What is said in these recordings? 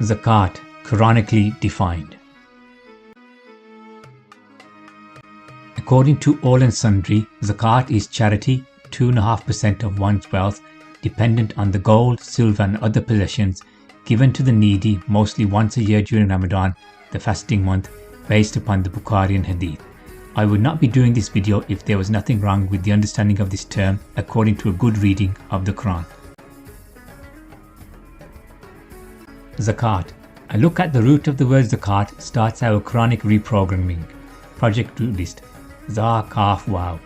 Zakat, Qur'anically defined. According to all and sundry, zakat is charity, 2.5% of one's wealth, dependent on the gold, silver and other possessions, given to the needy mostly once a year during Ramadan, the fasting month, based upon the Bukhari and Hadith. I would not be doing this video if there was nothing wrong with the understanding of this term according to a good reading of the Quran. Zakat. A look at the root of the word zakat starts our Quranic reprogramming. Project root list. Za, Kaf, Wow.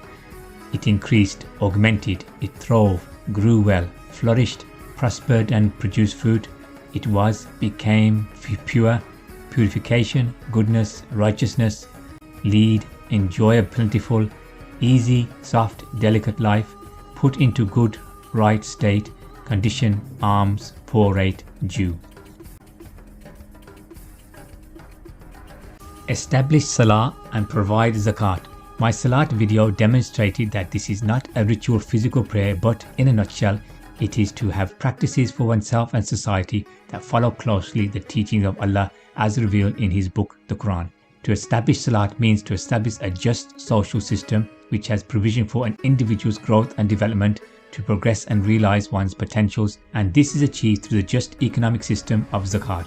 It increased, augmented, it throve, grew well, flourished, prospered and produced fruit. It was, became, pure, purification, goodness, righteousness, lead, enjoy a plentiful, easy, soft, delicate life, put into good, right state, condition, alms, poor rate, due. Establish salah and provide zakat. My salat video demonstrated that this is not a ritual physical prayer, but in a nutshell, it is to have practices for oneself and society that follow closely the teachings of Allah as revealed in His book, the Quran. To establish salat means to establish a just social system which has provision for an individual's growth and development to progress and realize one's potentials, and this is achieved through the just economic system of zakat.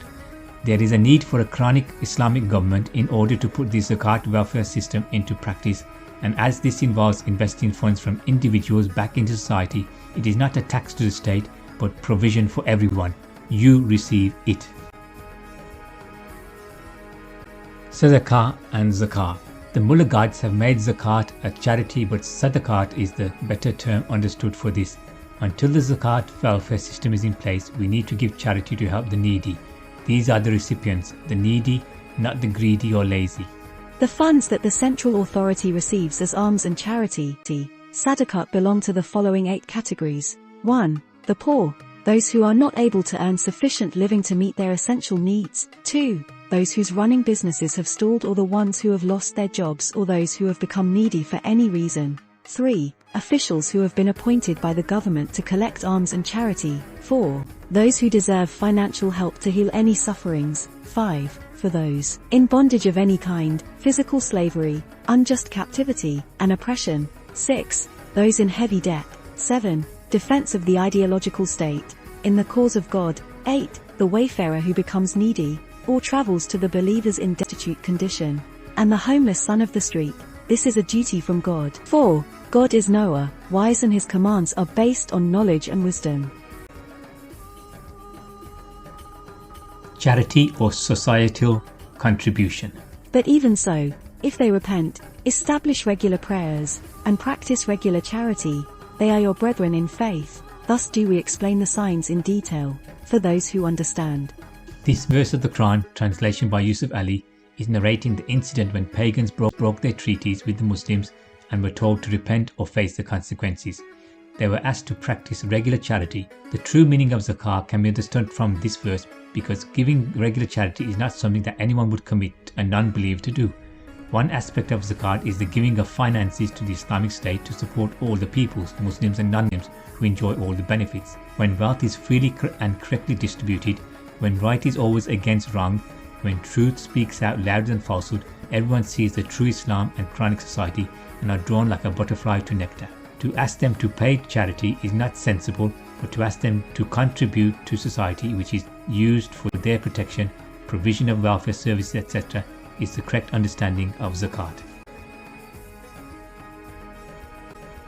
There is a need for a Quranic Islamic government in order to put the zakat welfare system into practice, and as this involves investing funds from individuals back into society, it is not a tax to the state but provision for everyone. You receive it. Sadaqah and Zakah. The Mullah gods have made zakat a charity, but sadaqat is the better term understood for this. Until the zakat welfare system is in place, we need to give charity to help the needy. These are the recipients, the needy, not the greedy or lazy. The funds that the central authority receives as alms and charity, sadaqat, belong to the following 8 categories. 1. The poor, those who are not able to earn sufficient living to meet their essential needs. 2. Those whose running businesses have stalled, or the ones who have lost their jobs, or those who have become needy for any reason. 3. Officials who have been appointed by the government to collect alms and charity. 4. Those who deserve financial help to heal any sufferings. 5. For those in bondage of any kind, physical slavery, unjust captivity, and oppression. 6. Those in heavy debt. 7. Defense of the ideological state, in the cause of God. 8. The wayfarer who becomes needy, or travels to the believers in destitute condition, and the homeless son of the street. This is a duty from God. 4. God is knower, wise, and His commands are based on knowledge and wisdom. Charity or societal contribution. But even so, if they repent, establish regular prayers, and practice regular charity, they are your brethren in faith. Thus do we explain the signs in detail, for those who understand. This verse of the Quran, translation by Yusuf Ali, is narrating the incident when pagans broke their treaties with the Muslims and were told to repent or face the consequences. They were asked to practice regular charity. The true meaning of zakah can be understood from this verse, because giving regular charity is not something that anyone would commit a non-believer to do. One aspect of zakat is the giving of finances to the Islamic State to support all the peoples, Muslims and non-Muslims, who enjoy all the benefits. When wealth is freely and correctly distributed, when right is always against wrong, when truth speaks out louder than falsehood, everyone sees the true Islam and Quranic society and are drawn like a butterfly to nectar. To ask them to pay charity is not sensible, but to ask them to contribute to society which is used for their protection, provision of welfare services, etc., is the correct understanding of zakat.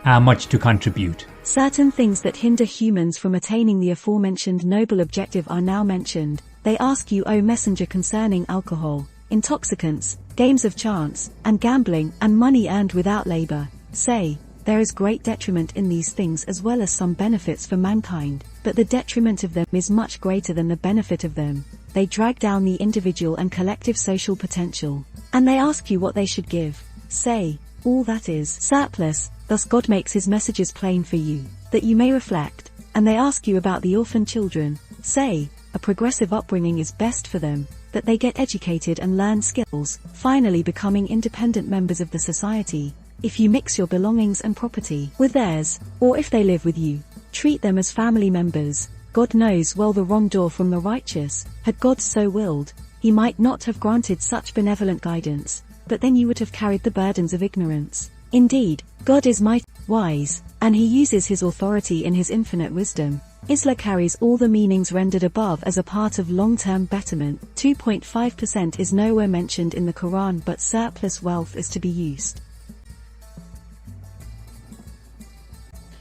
How much to contribute? Certain things that hinder humans from attaining the aforementioned noble objective are now mentioned. They ask you, O Messenger, concerning alcohol, intoxicants, games of chance, and gambling, and money earned without labor. Say, there is great detriment in these things as well as some benefits for mankind, but the detriment of them is much greater than the benefit of them. They drag down the individual and collective social potential. And they ask you what they should give. Say, all that is surplus. Thus God makes His messages plain for you, that you may reflect. And they ask you about the orphan children. Say, a progressive upbringing is best for them, that they get educated and learn skills, finally becoming independent members of the society. If you mix your belongings and property with theirs, or if they live with you, treat them as family members. God knows well the wrongdoer from the righteous. Had God so willed, he might not have granted such benevolent guidance, but then you would have carried the burdens of ignorance. Indeed, God is mighty, wise, and he uses his authority in his infinite wisdom. Isla carries all the meanings rendered above as a part of long-term betterment. 2.5% is nowhere mentioned in the Quran, but surplus wealth is to be used.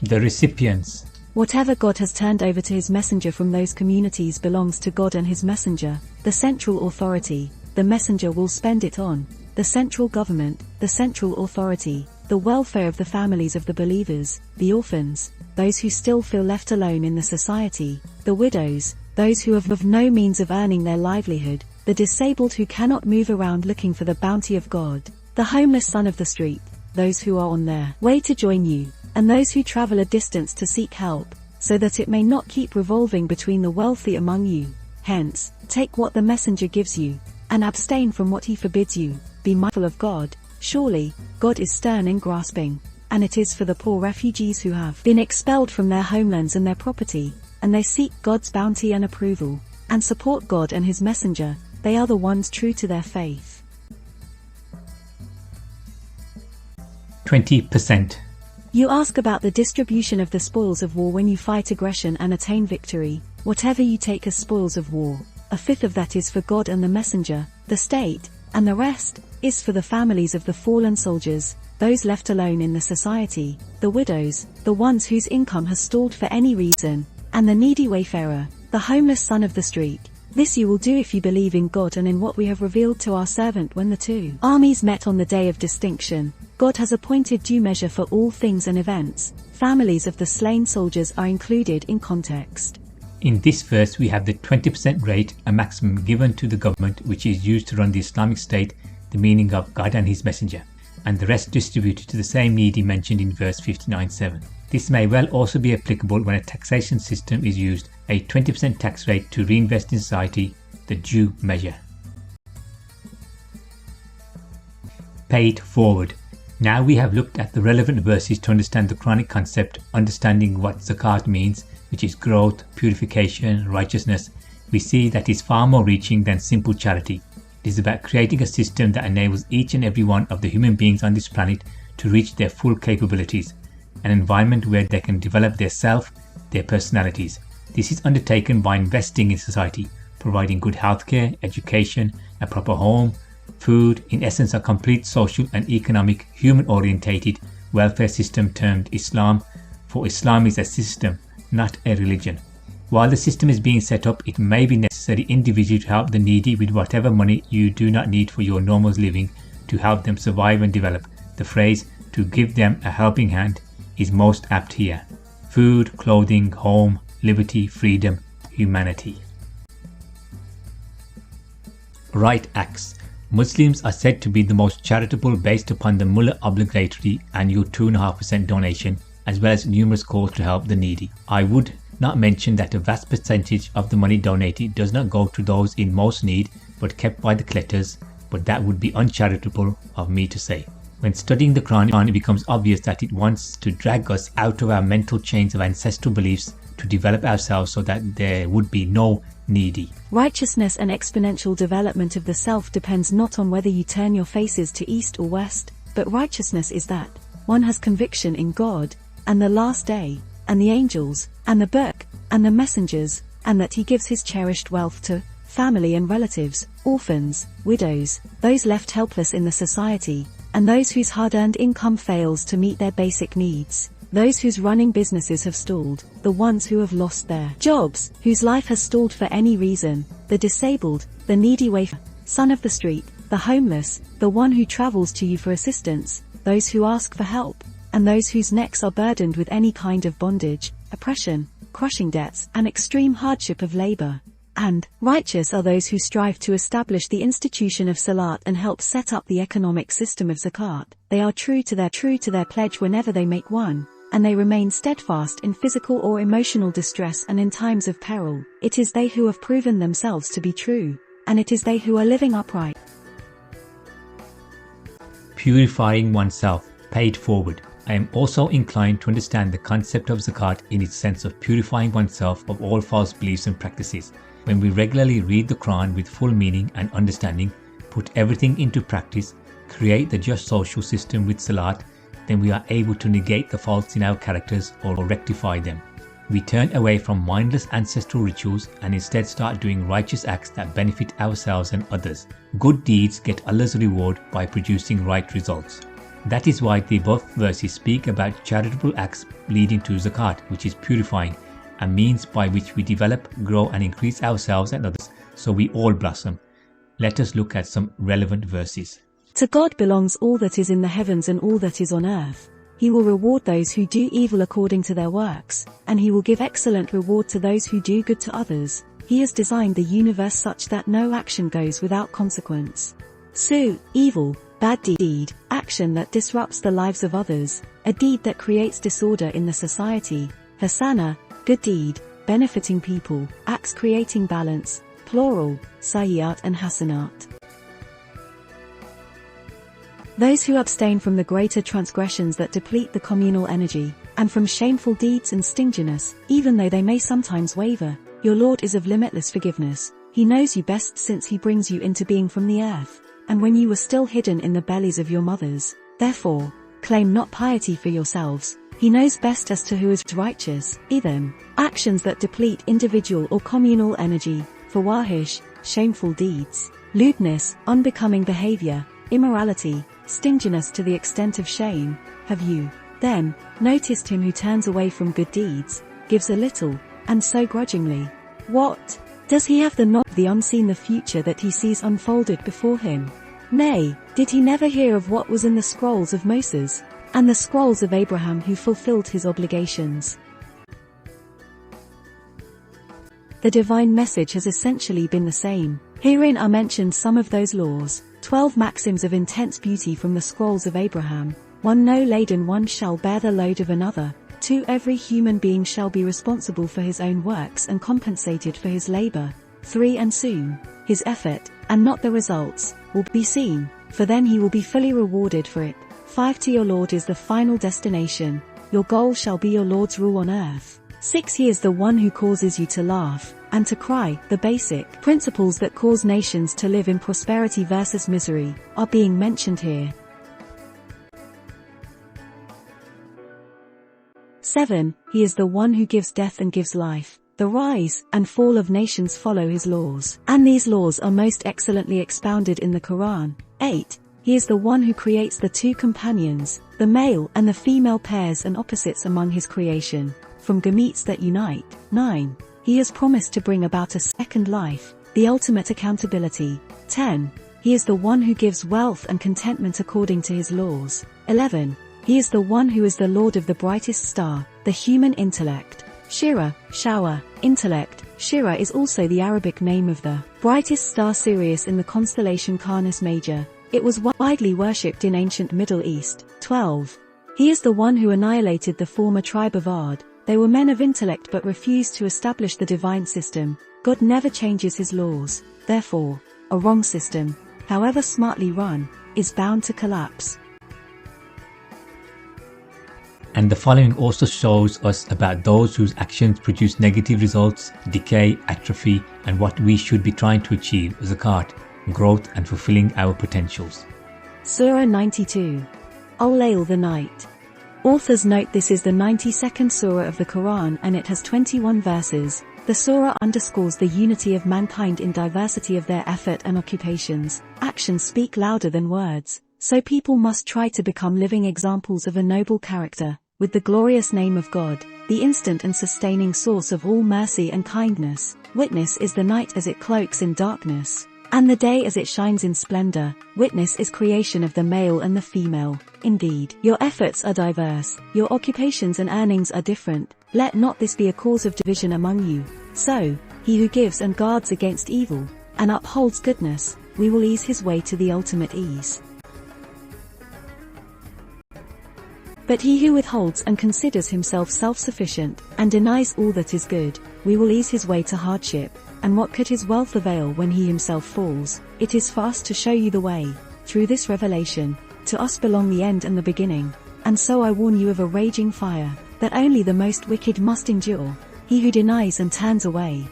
The recipients. Whatever God has turned over to his messenger from those communities belongs to God and his messenger. The central authority, the messenger will spend it on. The central government, the central authority, the welfare of the families of the believers, the orphans, those who still feel left alone in the society, the widows, those who have no means of earning their livelihood, the disabled who cannot move around looking for the bounty of God, the homeless son of the street, those who are on their way to join you, and those who travel a distance to seek help, so that it may not keep revolving between the wealthy among you. Hence, take what the messenger gives you, and abstain from what he forbids you. Be mindful of God. Surely, God is stern and grasping, and it is for the poor refugees who have been expelled from their homelands and their property, and they seek God's bounty and approval, and support God and his messenger. They are the ones true to their faith. 20%. You ask about the distribution of the spoils of war when you fight aggression and attain victory. Whatever you take as spoils of war, a fifth of that is for God and the messenger, the state, and the rest is for the families of the fallen soldiers, those left alone in the society, the widows, the ones whose income has stalled for any reason, and the needy wayfarer, the homeless son of the street. This you will do if you believe in God and in what we have revealed to our servant. When the two armies met on the day of distinction, God has appointed due measure for all things and events. Families of the slain soldiers are included in context. In this verse we have the 20% rate, a maximum given to the government which is used to run the Islamic State, the meaning of God and his messenger, and the rest distributed to the same needy mentioned in verse 59:7. This may well also be applicable when a taxation system is used, a 20% tax rate to reinvest in society, the due measure. Paid forward. Now we have looked at the relevant verses to understand the Quranic concept, understanding what zakat means, which is growth, purification, righteousness. We see that is far more reaching than simple charity. It is about creating a system that enables each and every one of the human beings on this planet to reach their full capabilities, an environment where they can develop their self, their personalities. This is undertaken by investing in society, providing good healthcare, education, a proper home, food, in essence a complete social and economic human-orientated welfare system termed Islam, for Islam is a system, not a religion. While the system is being set up, it may be necessary individually to help the needy with whatever money you do not need for your normal living to help them survive and develop. The phrase, to give them a helping hand, is most apt here. Food, clothing, home, liberty, freedom, humanity. Right acts. Muslims are said to be the most charitable based upon the mullah obligatory annual 2.5% donation, as well as numerous calls to help the needy. I would not mention that a vast percentage of the money donated does not go to those in most need but kept by the collectors, but that would be uncharitable of me to say. When studying the Quran, it becomes obvious that it wants to drag us out of our mental chains of ancestral beliefs to develop ourselves so that there would be no needy. Righteousness and exponential development of the self depends not on whether you turn your faces to east or west, but righteousness is that one has conviction in God, and the last day, and the angels, and the book, and the messengers, and that he gives his cherished wealth to family and relatives, orphans, widows, those left helpless in the society, and those whose hard-earned income fails to meet their basic needs, those whose running businesses have stalled, the ones who have lost their jobs, whose life has stalled for any reason, the disabled, the needy wayfarer, son of the street, the homeless, the one who travels to you for assistance, those who ask for help, and those whose necks are burdened with any kind of bondage, oppression, crushing debts, and extreme hardship of labor. And righteous are those who strive to establish the institution of salat and help set up the economic system of zakat. They are true to their pledge whenever they make one, and they remain steadfast in physical or emotional distress and in times of peril. It is they who have proven themselves to be true, and it is they who are living upright. Purifying oneself, paid forward. I am also inclined to understand the concept of zakat in its sense of purifying oneself of all false beliefs and practices. When we regularly read the Qur'an with full meaning and understanding, put everything into practice, create the just social system with salat, then we are able to negate the faults in our characters or rectify them. We turn away from mindless ancestral rituals and instead start doing righteous acts that benefit ourselves and others. Good deeds get Allah's reward by producing right results. That is why the above verses speak about charitable acts leading to zakat, which is purifying, a means by which we develop, grow and increase ourselves and others so we all blossom. Let us look at some relevant verses. To God belongs all that is in the heavens and all that is on earth. He will reward those who do evil according to their works, and he will give excellent reward to those who do good to others. He has designed the universe such that no action goes without consequence. Su, evil, bad deed, action that disrupts the lives of others, a deed that creates disorder in the society. Hasana, good deed, benefiting people, acts creating balance, plural, Sayyat and Hasanat. Those who abstain from the greater transgressions that deplete the communal energy, and from shameful deeds and stinginess, even though they may sometimes waver, your Lord is of limitless forgiveness. He knows you best since he brings you into being from the earth, and when you were still hidden in the bellies of your mothers. Therefore, claim not piety for yourselves. He knows best as to who is righteous. Idham, actions that deplete individual or communal energy, fawahish, shameful deeds, lewdness, unbecoming behavior, immorality, stinginess to the extent of shame. Have you, then, noticed him who turns away from good deeds, gives a little, and so grudgingly? What? Does he have the unseen the future that he sees unfolded before him? Nay, did he never hear of what was in the scrolls of Moses, and the scrolls of Abraham who fulfilled his obligations? The divine message has essentially been the same. Herein are mentioned some of those laws, 12 maxims of intense beauty from the scrolls of Abraham. 1. No laden one shall bear the load of another. 2. Every human being shall be responsible for his own works and compensated for his labor. 3. And soon, his effort, and not the results, will be seen, for then he will be fully rewarded for it. 5. To your Lord is the final destination. Your goal shall be your Lord's rule on earth. 6. He is the one who causes you to laugh and to cry. The basic principles that cause nations to live in prosperity versus misery are being mentioned here. 7. He is the one who gives death and gives life. The rise and fall of nations follow his laws, and these laws are most excellently expounded in the Qur'an. 8. He is the one who creates the two companions, the male and the female pairs and opposites among his creation, from gametes that unite. 9. He has promised to bring about a second life, the ultimate accountability. 10. He is the one who gives wealth and contentment according to his laws. 11. He is the one who is the Lord of the brightest star, the human intellect. Shira, shower, intellect. Shira is also the Arabic name of the brightest star Sirius in the constellation Canis Major. It was widely worshipped in ancient Middle East. 12. He is the one who annihilated the former tribe of Ad. They were men of intellect but refused to establish the divine system. God never changes his laws. Therefore, a wrong system, however smartly run, is bound to collapse. And the following also shows us about those whose actions produce negative results, decay, atrophy, and what we should be trying to achieve: zakat, growth and fulfilling our potentials. Surah 92. Al-Layl, the night. Authors note this is the 92nd surah of the Quran and it has 21 verses. The surah underscores the unity of mankind in diversity of their effort and occupations. Actions speak louder than words, so people must try to become living examples of a noble character, with the glorious name of God, the instant and sustaining source of all mercy and kindness. Witness is the night as it cloaks in darkness, and the day as it shines in splendor. Witness is creation of the male and the female. Indeed, your efforts are diverse, your occupations and earnings are different. Let not this be a cause of division among you. So, he who gives and guards against evil, and upholds goodness, we will ease his way to the ultimate ease. But he who withholds and considers himself self-sufficient, and denies all that is good, we will ease his way to hardship. And what could his wealth avail when he himself falls? It is for us to show you the way. Through this revelation, to us belong the end and the beginning. And so I warn you of a raging fire, that only the most wicked must endure, he who denies and turns away.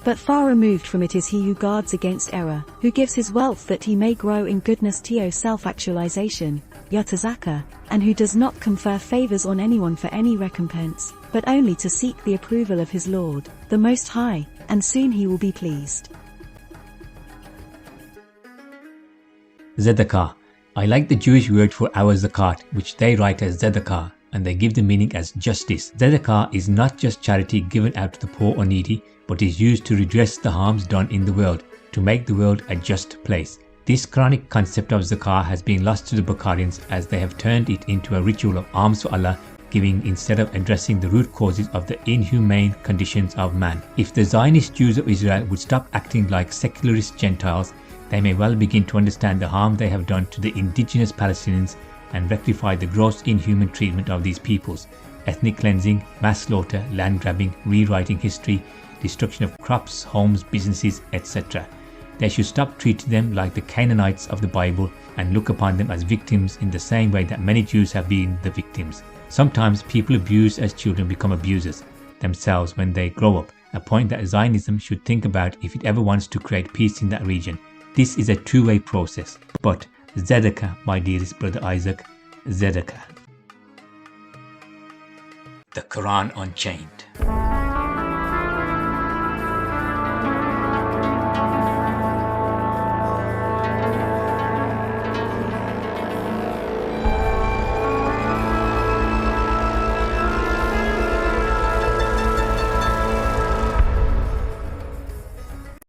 But far removed from it is he who guards against error, who gives his wealth that he may grow in goodness to self-actualization, Zakah, and who does not confer favors on anyone for any recompense, but only to seek the approval of his Lord, the Most High, and soon he will be pleased. Zadaqah. I like the Jewish word for our zakat, which they write as zadaqah, and they give the meaning as justice. Zadaqah is not just charity given out to the poor or needy, but is used to redress the harms done in the world, to make the world a just place. This Quranic concept of zakah has been lost to the Bukharians as they have turned it into a ritual of alms for Allah, giving instead of addressing the root causes of the inhumane conditions of man. If the Zionist Jews of Israel would stop acting like secularist Gentiles, they may well begin to understand the harm they have done to the indigenous Palestinians and rectify the gross inhuman treatment of these peoples. Ethnic cleansing, mass slaughter, land grabbing, rewriting history, destruction of crops, homes, businesses, etc. They should stop treating them like the Canaanites of the Bible and look upon them as victims in the same way that many Jews have been the victims. Sometimes people abused as children become abusers themselves when they grow up, a point that Zionism should think about if it ever wants to create peace in that region. This is a two-way process. But Zadaqah, my dearest brother Isaac, Zadaqah. The Quran on Chain.